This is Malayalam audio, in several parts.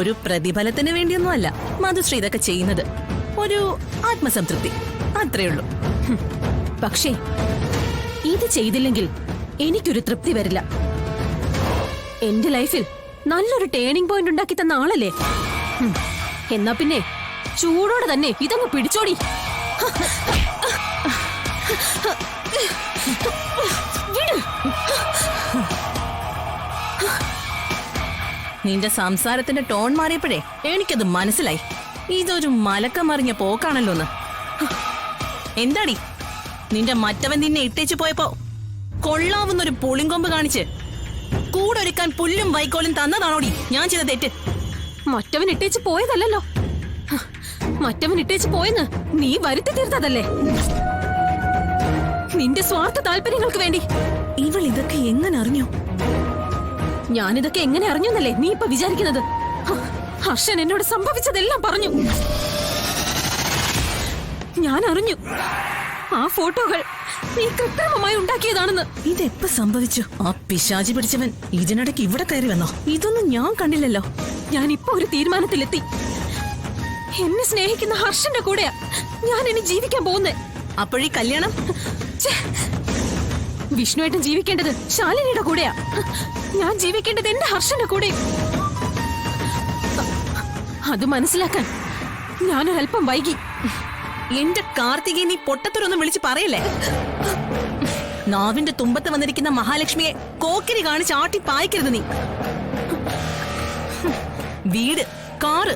ഒരു പ്രതിഫലത്തിന് വേണ്ടിയൊന്നുമല്ല മധുശ്രീ ഇതൊക്കെ ചെയ്യുന്നത്. ഒരു ആത്മസംതൃപ്തി, അത്രേ ഉള്ളൂ. പക്ഷേ ഇത് ചെയ്തില്ലെങ്കിൽ എനിക്കൊരു തൃപ്തി വരില്ല. എന്റെ ലൈഫിൽ നല്ലൊരു ടേണിംഗ് പോയിന്റ് ഉണ്ടാക്കി തന്ന ആളല്ലേ. എന്നാ പിന്നെ ചൂടോടെ തന്നെ ഇതങ്ങ് പിടിച്ചോടി. നിന്റെ സംസാരത്തിന്റെ ടോൺ മാറിയപ്പോഴേ എനിക്കത് മനസ്സിലായി. ഇതൊരു മലക്കം മറിഞ്ഞ പോക്കാണല്ലോന്ന്. എന്താടി നിന്റെ മറ്റവൻ നിന്നെ ഇട്ടേച്ചു പോയപ്പോ കൊള്ളാവുന്നൊരു പുളിങ്കൊമ്പ് കാണിച്ച് കൂടൊരുക്കാൻ പുല്ലും വൈക്കോലും തന്നതാണോടി ഞാൻ ചെയ്ത തെറ്റ്? മറ്റവൻ ഇട്ടേച്ച് പോയതല്ലോ. മറ്റവൻ ഇട്ടേച്ച് പോയെന്ന് നീ വരുത്തി തീർത്തതല്ലേ, നിന്റെ സ്വാർത്ഥ താല്പര്യങ്ങൾക്ക് വേണ്ടി. ഇവൾ ഇതൊക്കെ എങ്ങനെ അറിഞ്ഞു? ഞാനിതൊക്കെ എങ്ങനെ അറിഞ്ഞെന്നല്ലേ നീ ഇപ്പൊ വിചാരിക്കുന്നത്? ഹർഷൻ എന്നോട് സംഭവിച്ചതെല്ലാം പറഞ്ഞു. ഞാൻ അറിഞ്ഞു ആ ഫോട്ടോകൾ നീ കൃത്രിമമായി ഉണ്ടാക്കിയതാണെന്ന്. ഇതെപ്പോ സംഭവിച്ചു? ആ പിശാചി പിടിച്ചവൻ ഇതിനിടയ്ക്ക് ഇവിടെ കയറി വന്നോ? ഇതൊന്നും ഞാൻ കണ്ടില്ലല്ലോ. ഞാൻ ഇപ്പൊ ഒരു തീരുമാനത്തിലെത്തി. എന്നെ സ്നേഹിക്കുന്ന ഹർഷന്റെ കൂടെയാ ഞാൻ ഇനി ജീവിക്കാൻ പോകുന്നേ. അപ്പോഴീ കല്യാണം? വിഷ്ണുവായിട്ടും ജീവിക്കേണ്ടത് ശാലിനിയുടെ കൂടെയാ. ഞാൻ ജീവിക്കേണ്ടത് എന്റെ ഹർഷന്റെ കൂടെ. അത് മനസ്സിലാക്കാൻ ഞാനൊരല്പം വൈകി. എന്റെ കാർത്തികയെ നീ പൊട്ടത്തരൊന്നും വിളിച്ച് പറയല്ലേ. നാവിന്റെ തുമ്പത്ത് വന്നിരിക്കുന്ന മഹാലക്ഷ്മിയെ കോക്കിരി കാണിച്ച് ആട്ടി പായിക്കരുത് നീ. വീട്, കാറ്,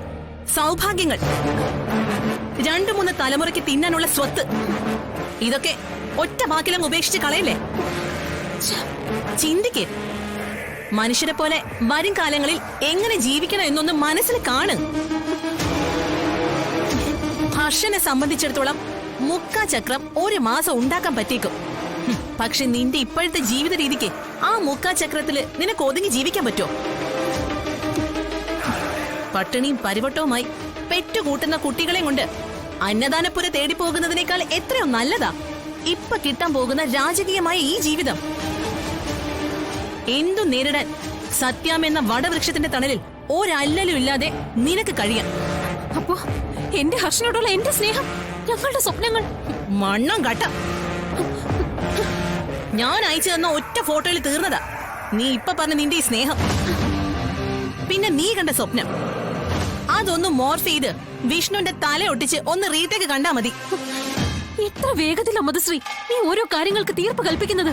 സൗഭാഗ്യങ്ങൾ, 2-3 തലമുറയ്ക്ക് തിന്നാനുള്ള സ്വത്ത്, ഇതൊക്കെ ഒറ്റ വാക്കിലങ്ങ് ഉപേക്ഷിച്ച് കളയല്ലേ. ചിന്തിക്ക്. മനുഷ്യരെ പോലെ വരും കാലങ്ങളിൽ എങ്ങനെ ജീവിക്കണം എന്നൊന്ന് മനസ്സിൽ കാണ്. ഹർഷനെ സംബന്ധിച്ചിടത്തോളം 3/4 ചക്രം 1 മാസം ഉണ്ടാക്കാൻ പറ്റിയേക്കും. പക്ഷെ നിന്റെ ഇപ്പോഴത്തെ ജീവിത രീതിക്ക് ആ 3/4 ചക്രത്തില് നിനക്ക് ഒതുങ്ങി ജീവിക്കാൻ പറ്റുമോ? പട്ടിണിയും പരിവട്ടവുമായി പെറ്റുകൂട്ടുന്ന കുട്ടികളെയും കൊണ്ട് അന്നദാനപ്പുര തേടി പോകുന്നതിനേക്കാൾ എത്രയോ നല്ലതാ ഇപ്പൊ കിട്ടാൻ പോകുന്ന രാജകീയമായ ഈ ജീവിതം. എന്തു നേരിടാൻ സത്യം എന്ന വടവൃക്ഷത്തിന്റെ തണലിൽ ഒരല്ലലും ഇല്ലാതെ നിനക്ക് കഴിയാം. അപ്പോ എന്റെ ഹർഷനോടുള്ള എന്റെ സ്നേഹം, ഞങ്ങളുടെ സ്വപ്നങ്ങൾ മണ്ണം കട്ട. ഞാൻ അയച്ചു തന്ന ഒറ്റ ഫോട്ടോയിൽ തീർന്നതാ നീ ഇപ്പൊ പറഞ്ഞ നിന്റെ ഈ സ്നേഹം. പിന്നെ നീ കണ്ട സ്വപ്നം അതൊന്ന് മോർഫ് ചെയ്ത് വിഷ്ണുവിന്റെ തല ഒട്ടിച്ച് ഒന്ന് റീടേക്ക് കണ്ടാ മതി. എത്ര വേഗത്തിലാ മധുശ്രീ നീ ഓരോ കാര്യങ്ങൾക്ക് തീർപ്പ് കൽപ്പിക്കുന്നത്.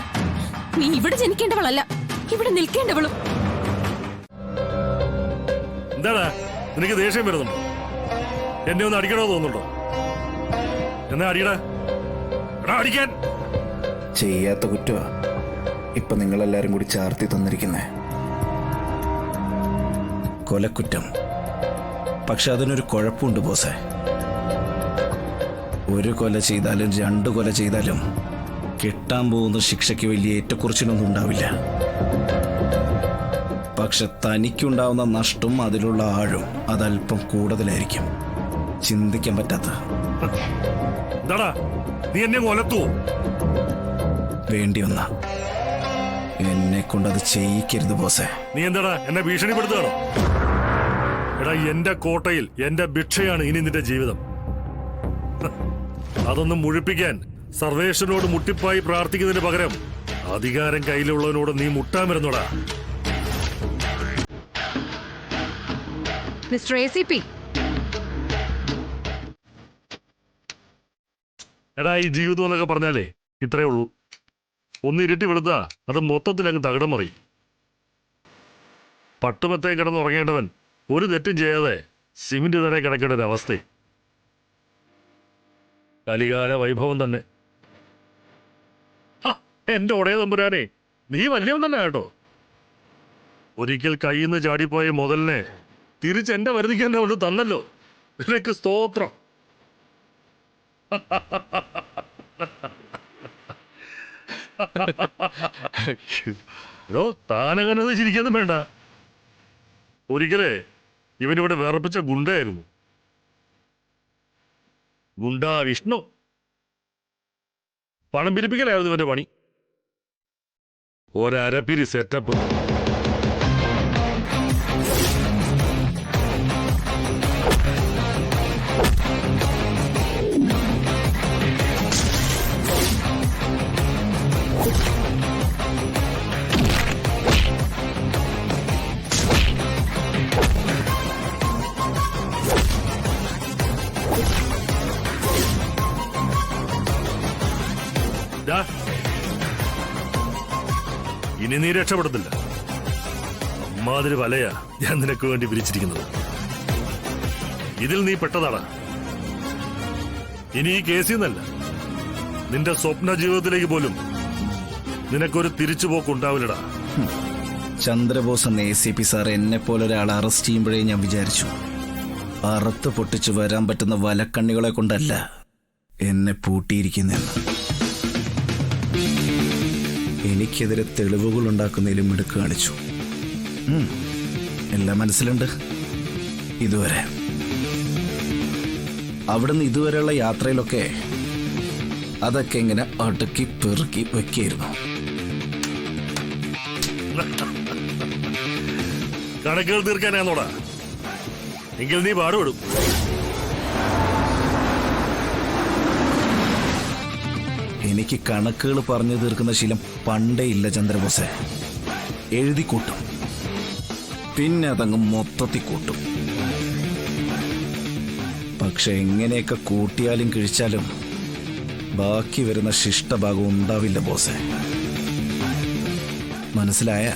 നീ ഇവിടെ ജനിക്കേണ്ടവളല്ല, ഇവിടെ നിൽക്കേണ്ടവളും. എന്താടാ നിനക്ക് ദേഷ്യം വരുന്നുണ്ടോ? എന്നെ ഒന്ന് അടിക്കണോ തോന്നുന്നുണ്ടോ? എന്നാ അടിയടാ, അടിക്കാൻ. ചെയ്യാത്ത കുറ്റമാ ഇപ്പൊ നിങ്ങളെല്ലാരും കൂടി ചാർത്തി തന്നിരിക്കുന്നേ. കൊലക്കുറ്റം. പക്ഷെ അതിനൊരു കുഴപ്പമുണ്ട് ബോസേ. ഒരു കൊല ചെയ്താലും 2 കൊല ചെയ്താലും കിട്ടാൻ പോകുന്ന ശിക്ഷയ്ക്ക് വലിയ ഏറ്റക്കുറച്ചിലൊന്നും ഉണ്ടാവില്ല. പക്ഷെ തനിക്കുണ്ടാവുന്ന നഷ്ടം, അതിലുള്ള ആഴും അതല്പം കൂടുതലായിരിക്കും. ചിന്തിക്കാൻ പറ്റാത്ത. എന്താടാ നീ എന്നെ കൊലത്തുവോ? വേണ്ടി വന്ന എന്നെ കൊണ്ടത് ചെയ്യിക്കരുത് ബോസേ. നീ എന്താടാ എന്നെ ഭീഷണിപ്പെടുത്തുകയാണോ? എടാ എന്റെ കോട്ടയിൽ എന്റെ ഭിക്ഷയാണ് ഇനി നിന്റെ ജീവിതം. അതൊന്നും മുഴിപ്പിക്കാൻ സർവേശ്വരനോട് മുട്ടിപ്പായി പ്രാർത്ഥിക്കുന്നതിന് പകരം അധികാരം കയ്യിലുള്ളവനോട് നീ മുട്ടാൻ വരുന്നോടാ. മിസ്റ്റർ ACP, എടാ ഈ ജീവിതം എന്നൊക്കെ പറഞ്ഞാലേ ഇത്രയേ ഉള്ളൂ. ഒന്ന് ഇരുട്ടി വെളുത്താ അത് മൊത്തത്തിൽ അങ്ങ് തകിടം മറിയും. പട്ടുമത്തേ കിടന്നുറങ്ങേണ്ടവൻ ഒരു തെറ്റും ചെയ്യാതെ സിമെന്റ് തന്നെ കിടക്കേണ്ട ഒരു അവസ്ഥ. കലികാല വൈഭവം തന്നെ. എന്റെ ഒടയ തമ്പുരാനെ, നീ വലിയവൻ തന്നെ കേട്ടോ. ഒരിക്കൽ കയ്യിൽ നിന്ന് ചാടിപ്പോയ മുതലിനെ തിരിച്ചെന്റെ വരുതിക്ക് തന്നെ കൊണ്ട് തന്നല്ലോ. നിനക്ക് സ്തോത്രം. താനങ്ങനെ ചിരിക്കൊന്നും വേണ്ട. ഒരിക്കലേ ഇവനിവിടെ വിറപ്പിച്ച ഗുണ്ടയായിരുന്നു. ഗുണ്ടാ വിഷ്ണു. പണം പിരിപ്പിക്കലായിരുന്നു ഇവന്റെ പണി. ഒരരപ്പിരി സെറ്റപ്പ്. ഇനി നീ രക്ഷപ്പെടത്തില്ല. അമ്മാതിരി വലയാ ഞാൻ നിനക്ക് വേണ്ടി വിരിച്ചിരിക്കുന്നത്. ഇതിൽ നീ പെട്ടതാടാ. ഇനി ഈ കേസിൽ നിന്നല്ല, നിന്റെ സ്വപ്ന ജീവിതത്തിലേക്ക് പോലും നിനക്കൊരു തിരിച്ചുപോക്കുണ്ടാവില്ലടാ. ചന്ദ്രബോസ് എന്ന ACP സാർ എന്നെ പോലെ ഒരാളെ അറസ്റ്റ് ചെയ്യുമ്പോഴേ ഞാൻ വിചാരിച്ചു, അറുത്ത് പൊട്ടിച്ച് വരാൻ പറ്റുന്ന വലക്കണ്ണികളെ കൊണ്ടല്ല എന്നെ പൂട്ടിയിരിക്കുന്നെന്ന്. എനിക്കെതിരെ തെളിവുകൾ ഉണ്ടാക്കുന്നതിലും മിടുക്ക് കാണിച്ചു. എല്ലാം മനസ്സിലുണ്ട്. ഇതുവരെ അവിടുന്ന് ഇതുവരെയുള്ള യാത്രയിലൊക്കെ അതൊക്കെ ഇങ്ങനെ അടുക്കി പെറുക്കി വെക്കായിരുന്നു. കണക്കുകൾ തീർക്കാനാന്നോടാ? എങ്കിൽ നീ പാടുപെടും. എനിക്ക് കണക്കുകൾ പറഞ്ഞു തീർക്കുന്ന ശീലം പണ്ടേ ഇല്ല ചന്ദ്രബോസെ. എഴുതി കൂട്ടും, പിന്നെ അതങ്ങ് മൊത്തത്തിൽ കൂട്ടും. പക്ഷെ എങ്ങനെയൊക്കെ കൂട്ടിയാലും കിഴിച്ചാലും ബാക്കി വരുന്ന ശിഷ്ടഭാഗം ഉണ്ടാവില്ല ബോസെ. മനസ്സിലായ?